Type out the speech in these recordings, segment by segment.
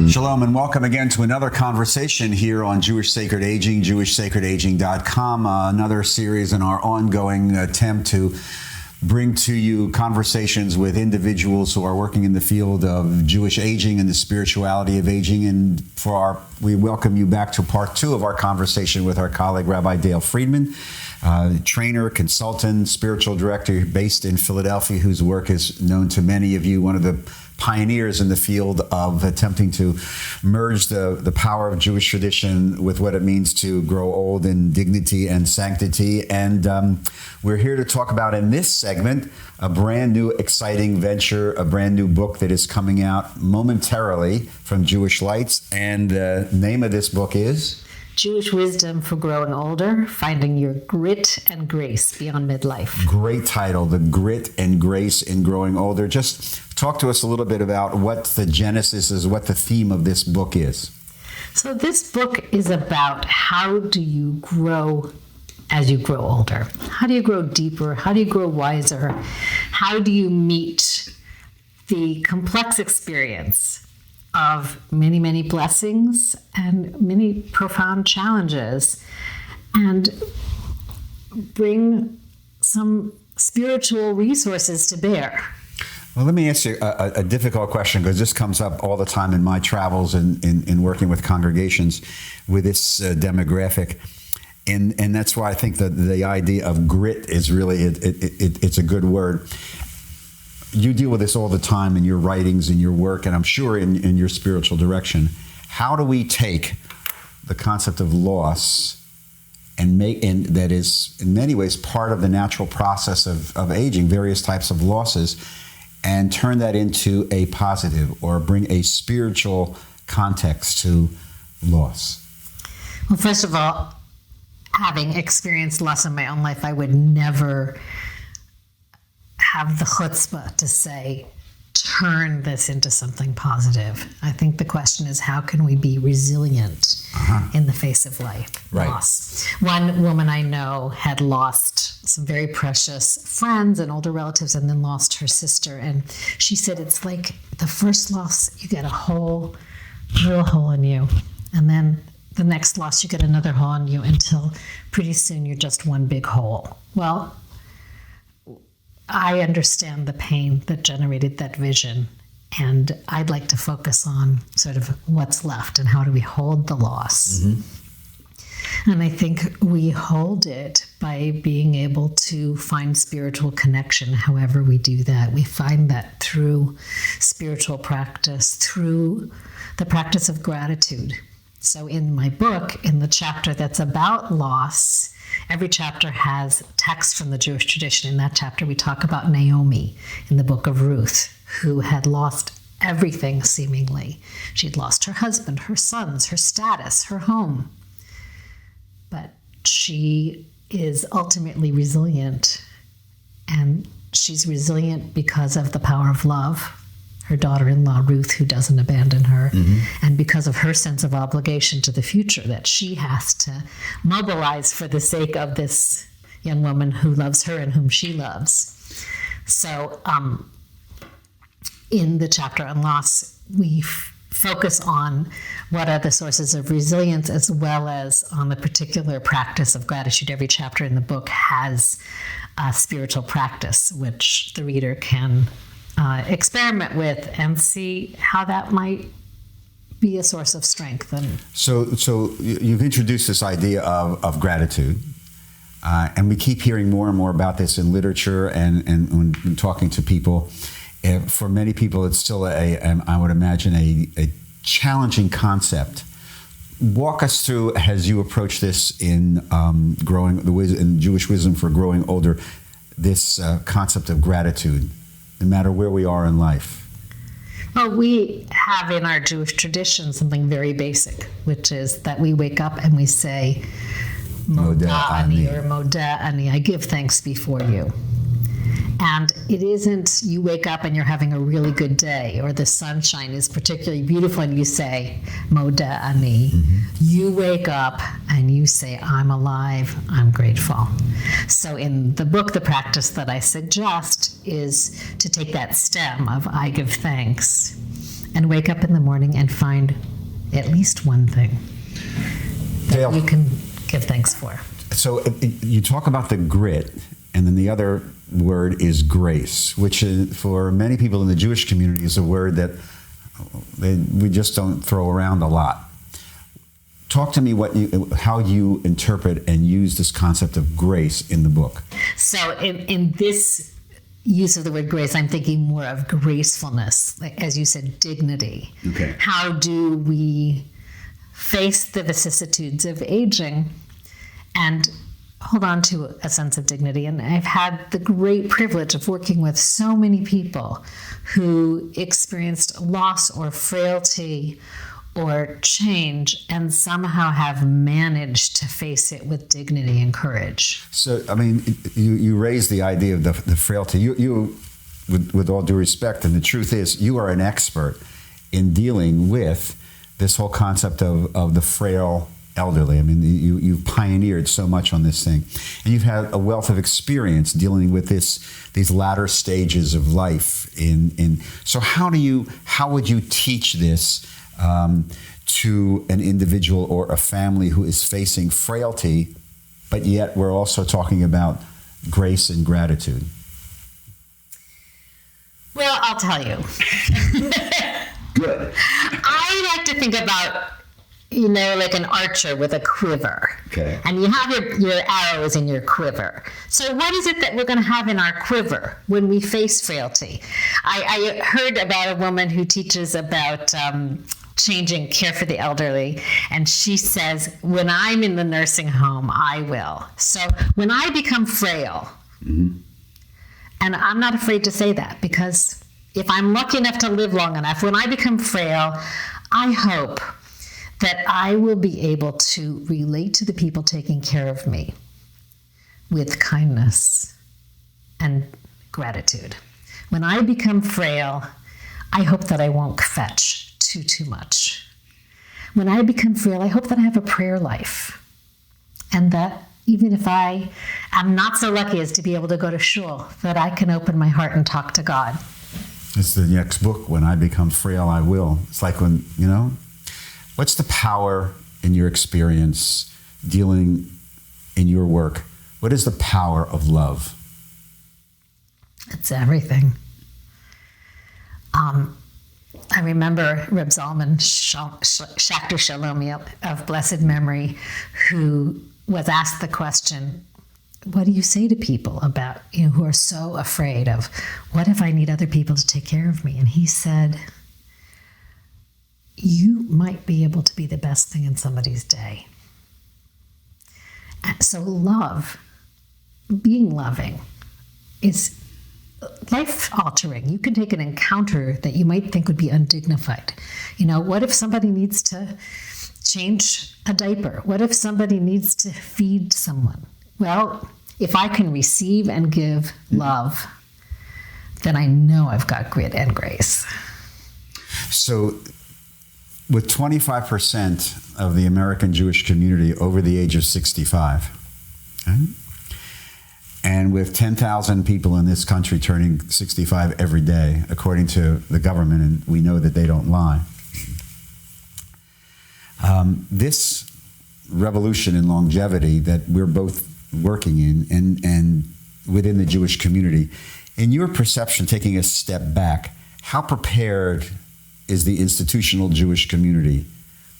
Shalom and welcome again to another conversation here on Jewish Sacred Aging, JewishSacredAging.com, another series in our ongoing attempt to bring to you conversations with individuals who are working in the field of Jewish aging and the spirituality of aging. And we welcome you back to part 2 of our conversation with our colleague, Rabbi Dayle Friedman, trainer, consultant, spiritual director based in Philadelphia, whose work is known to many of you, one of the pioneers in the field of attempting to merge the power of Jewish tradition with what it means to grow old in dignity and sanctity. And we're here to talk about, in this segment, a brand new exciting venture, a brand new book that is coming out momentarily from Jewish Lights. And the name of this book is? Jewish Wisdom for Growing Older, Finding Your Grit and Grace Beyond Midlife. Great title, The Grit and Grace in Growing Older. Just talk to us a little bit about what the genesis is, what the theme of this book is. So this book is about how do you grow as you grow older? How do you grow deeper? How do you grow wiser? How do you meet the complex experience of many, many blessings and many profound challenges, and bring some spiritual resources to bear? Well, let me ask you a difficult question, because this comes up all the time in my travels and in working with congregations with this demographic. And that's why I think that the idea of grit is really, it's a good word. You deal with this all the time in your writings, in your work, and I'm sure in your spiritual direction. How do we take the concept of loss and that is in many ways part of the natural process of aging, various types of losses, and turn that into a positive or bring a spiritual context to loss? Well, first of all, having experienced loss in my own life, I would never have the chutzpah to say, turn this into something positive. I think the question is, how can we be resilient in the face of loss? One woman I know had lost some very precious friends and older relatives, and then lost her sister. And she said, it's like the first loss, you get a little hole in you. And then the next loss, you get another hole in you, until pretty soon you're just one big hole. Well, I understand the pain that generated that vision, and I'd like to focus on sort of what's left and how do we hold the loss. Mm-hmm. And I think we hold it by being able to find spiritual connection. However we do that, we find that through spiritual practice, through the practice of gratitude. So in my book, in the chapter that's about loss, every chapter has text from the Jewish tradition. In that chapter, we talk about Naomi in the book of Ruth, who had lost everything seemingly. She'd lost her husband, her sons, her status, her home. But she is ultimately resilient, and she's resilient because of the power of love. Her daughter-in-law, Ruth, who doesn't abandon her, and because of her sense of obligation to the future that she has to mobilize for the sake of this young woman who loves her and whom she loves. So in the chapter on loss, we focus on what are the sources of resilience, as well as on the particular practice of gratitude. Every chapter in the book has a spiritual practice, which the reader can experiment with and see how that might be a source of strength. And so you've introduced this idea of gratitude, and we keep hearing more and more about this in literature and when talking to people. For many people, it's still I would imagine a challenging concept. Walk us through, as you approach this in in Jewish Wisdom for Growing Older, this concept of gratitude, no matter where we are in life. Well, we have in our Jewish tradition something very basic, which is that we wake up and we say, Modeh ani, or Modeh ani, I give thanks before you. And it isn't you wake up and you're having a really good day, or the sunshine is particularly beautiful and you say, Modeh ani. Mm-hmm. You wake up and you say, I'm alive, I'm grateful. So in the book, the practice that I suggest is to take that stem of I give thanks and wake up in the morning and find at least one thing that Dayle, you can give thanks for. So you talk about the grit, and then the other word is grace, which is, for many people in the Jewish community, is a word that we just don't throw around a lot. Talk to me how you interpret and use this concept of grace in the book. So in this use of the word grace, I'm thinking more of gracefulness, like, as you said, dignity. Okay. How do we face the vicissitudes of aging and hold on to a sense of dignity? And I've had the great privilege of working with so many people who experienced loss or frailty or change and somehow have managed to face it with dignity and courage. So, I mean, you raise the idea of the frailty. You with all due respect, and the truth is, you are an expert in dealing with this whole concept of the frail elderly. I mean, you've pioneered so much on this thing, and you've had a wealth of experience dealing with these latter stages of life. So how would you teach this to an individual or a family who is facing frailty, but yet we're also talking about grace and gratitude? Well, I'll tell you. Good. I like to think about, like an archer with a quiver. Okay. And you have your arrows in your quiver. So what is it that we're going to have in our quiver when we face frailty? I heard about a woman who teaches about changing care for the elderly, and she says, when I'm in the nursing home, I will. So when I become frail, and I'm not afraid to say that, because if I'm lucky enough to live long enough, when I become frail, I hope that I will be able to relate to the people taking care of me with kindness and gratitude. When I become frail, I hope that I won't fetch too much. When I become frail, I hope that I have a prayer life, and that even if I am not so lucky as to be able to go to shul, that I can open my heart and talk to God. It's the next book, When I Become Frail, I Will. It's like when, what's the power in your experience dealing in your work? What is the power of love? It's everything. I remember Reb Zalman Schachter Shalomi of blessed memory, who was asked the question, what do you say to people about, who are so afraid of, what if I need other people to take care of me? And he said, you might be able to be the best thing in somebody's day. So love, being loving, is life-altering. You can take an encounter that you might think would be undignified. What if somebody needs to change a diaper? What if somebody needs to feed someone? Well, if I can receive and give love, then I know I've got grit and grace. So with 25% of the American Jewish community over the age of 65, okay? And with 10,000 people in this country turning 65 every day, according to the government, and we know that they don't lie, this revolution in longevity that we're both working in and within the Jewish community, in your perception, taking a step back, how prepared is the institutional Jewish community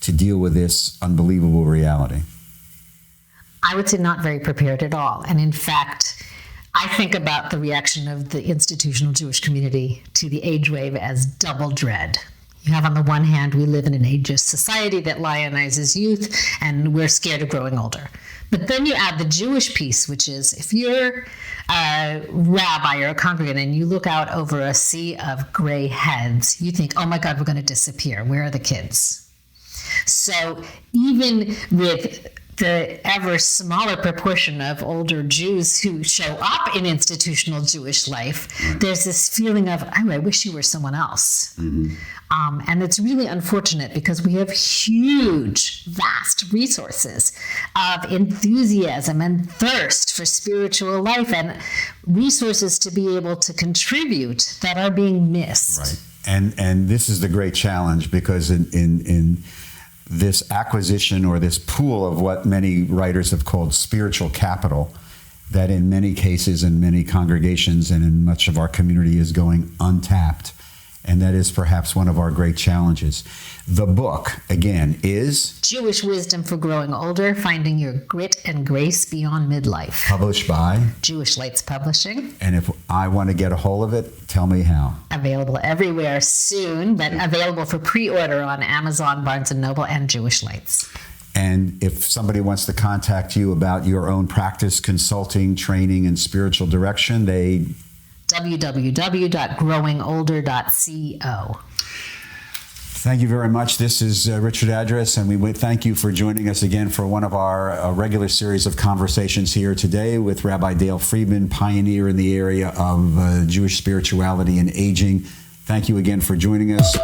to deal with this unbelievable reality? I would say not very prepared at all. And in fact, I think about the reaction of the institutional Jewish community to the age wave as double dread. You have, on the one hand, we live in an ageist society that lionizes youth, and we're scared of growing older. But then you add the Jewish piece, which is, if you're a rabbi or a congregant and you look out over a sea of gray heads, you think, oh my God, we're going to disappear. Where are the kids? So even with the ever smaller proportion of older Jews who show up in institutional Jewish life, there's this feeling of, oh, I wish you were someone else. And it's really unfortunate because we have huge, vast resources of enthusiasm and thirst for spiritual life and resources to be able to contribute that are being missed. Right. And this is the great challenge, because in this acquisition or this pool of what many writers have called spiritual capital, that in many cases, in many congregations and in much of our community is going untapped. And that is perhaps one of our great challenges. The book, again, is Jewish Wisdom for Growing Older, Finding Your Grit and Grace Beyond Midlife. Published by Jewish Lights Publishing. And if I want to get a hold of it, tell me how. Available everywhere soon, but available for pre-order on Amazon, Barnes & Noble, and Jewish Lights. And if somebody wants to contact you about your own practice, consulting, training, and spiritual direction, they www.growingolder.co. Thank you very much. This is Richard Address, and we thank you for joining us again for one of our regular series of conversations here today with Rabbi Dayle Friedman, pioneer in the area of Jewish spirituality and aging. Thank you again for joining us.